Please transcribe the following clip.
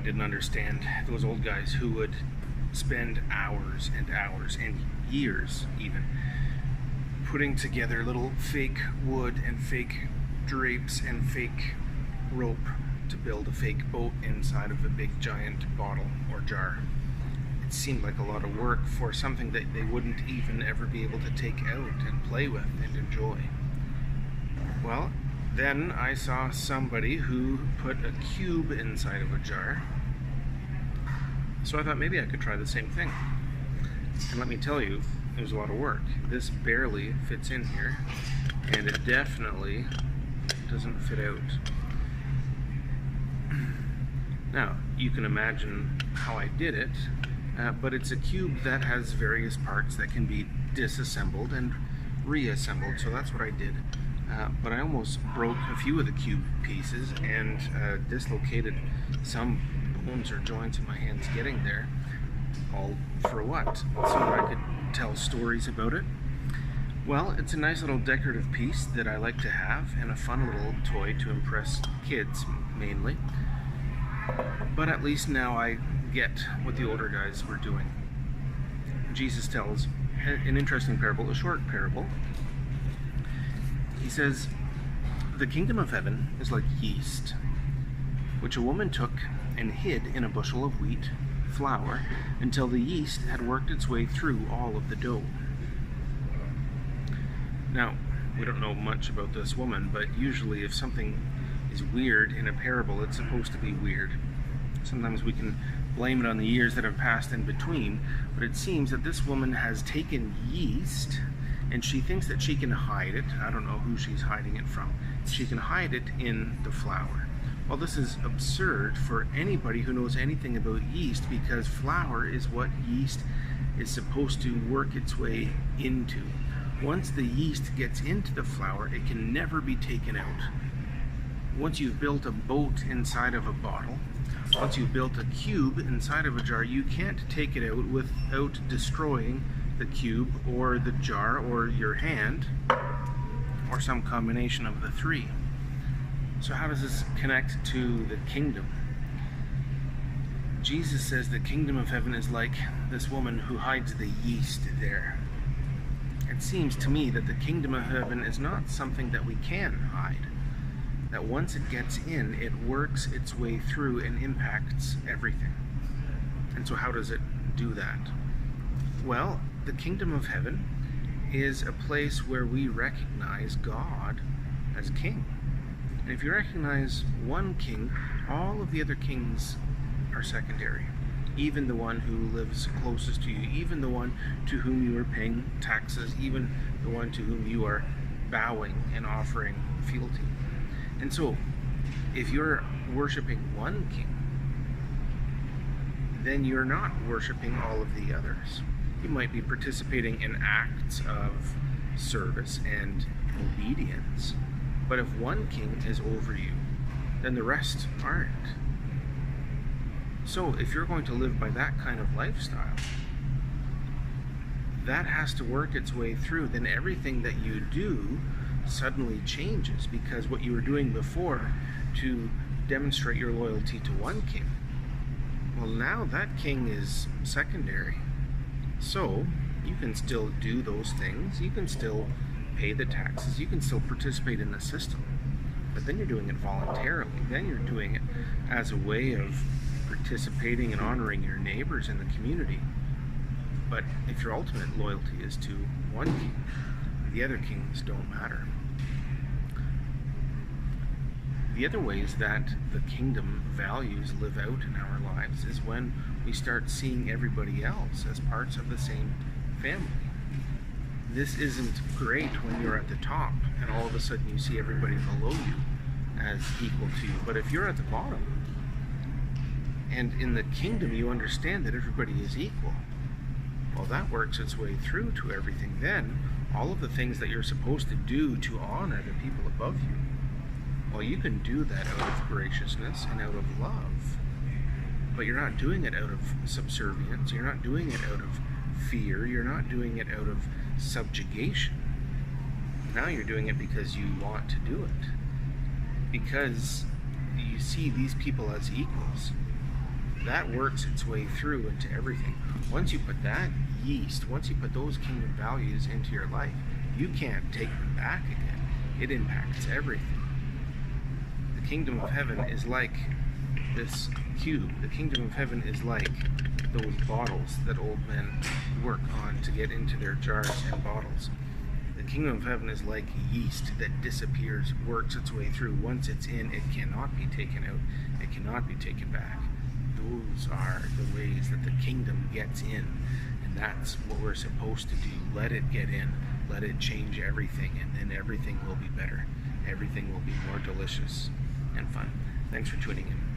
I didn't understand those old guys who would spend hours and hours and years even putting together little fake wood and fake drapes and fake rope to build a fake boat inside of a big giant bottle or jar. It seemed like a lot of work for something that they wouldn't even ever be able to take out and play with and enjoy. Well, then I saw somebody who put a cube inside of a jar. So I thought maybe I could try the same thing. And let me tell you, it was a lot of work. This barely fits in here, and it definitely doesn't fit out. Now, you can imagine how I did it, but it's a cube that has various parts that can be disassembled and reassembled, so that's what I did. But I almost broke a few of the cube pieces and dislocated some bones or joints in my hands getting there. All for what? So that I could tell stories about it. Well, it's a nice little decorative piece that I like to have, and a fun little toy to impress kids mainly. But at least now I get what the older guys were doing. Jesus tells an interesting parable, a short parable. He says, "The kingdom of heaven is like yeast, which a woman took and hid in a bushel of wheat flour until the yeast had worked its way through all of the dough." Now, we don't know much about this woman, but usually if something is weird in a parable, it's supposed to be weird. Sometimes we can blame it on the years that have passed in between, but it seems that this woman has taken yeast and she thinks that she can hide it. I don't know who she's hiding it from. She can hide it in the flour. Well, this is absurd for anybody who knows anything about yeast, because flour is what yeast is supposed to work its way into. Once the yeast gets into the flour, it can never be taken out. Once you've built a boat inside of a bottle, once you've built a cube inside of a jar, you can't take it out without destroying the cube or the jar or your hand or some combination of the three. So how does this connect to the kingdom? Jesus says the kingdom of heaven is like this woman who hides the yeast there. It seems to me that the kingdom of heaven is not something that we can hide. That once it gets in, it works its way through and impacts everything. And so how does it do that? Well, the kingdom of heaven is a place where we recognize God as king. And if you recognize one king, all of the other kings are secondary. Even the one who lives closest to you, even the one to whom you are paying taxes, even the one to whom you are bowing and offering fealty. And so, if you're worshiping one king, then you're not worshiping all of the others. You might be participating in acts of service and obedience, but if one king is over you, then the rest aren't. So if you're going to live by that kind of lifestyle, that has to work its way through. Then everything that you do suddenly changes, because what you were doing before to demonstrate your loyalty to one king, well, now that king is secondary. So you can still do those things, you can still pay the taxes, you can still participate in the system, but then you're doing it voluntarily. Then you're doing it as a way of participating and honoring your neighbors in the community. But if your ultimate loyalty is to one king, the other kings don't matter. The other ways that the kingdom values live out in our lives is when we start seeing everybody else as parts of the same family. This isn't great when you're at the top and all of a sudden you see everybody below you as equal to you. But if you're at the bottom, and in the kingdom you understand that everybody is equal, well, that works its way through to everything. Then all of the things that you're supposed to do to honor the people above you, well, you can do that out of graciousness and out of love, but you're not doing it out of subservience, you're not doing it out of fear, you're not doing it out of subjugation. Now you're doing it because you want to do it, because you see these people as equals. that works its way through into everything. Once you put that yeast, once you put those kingdom values into your life, you can't take them back again. It impacts everything. The kingdom of heaven is like this cube. The kingdom of heaven is like those bottles that old men work on to get into their jars and bottles. The kingdom of heaven is like yeast that disappears, works its way through. Once it's in, it cannot be taken out. It cannot be taken back. Those are the ways that the kingdom gets in. And that's what we're supposed to do. Let it get in. Let it change everything. And then everything will be better. Everything will be more delicious and fun. Thanks for tuning in.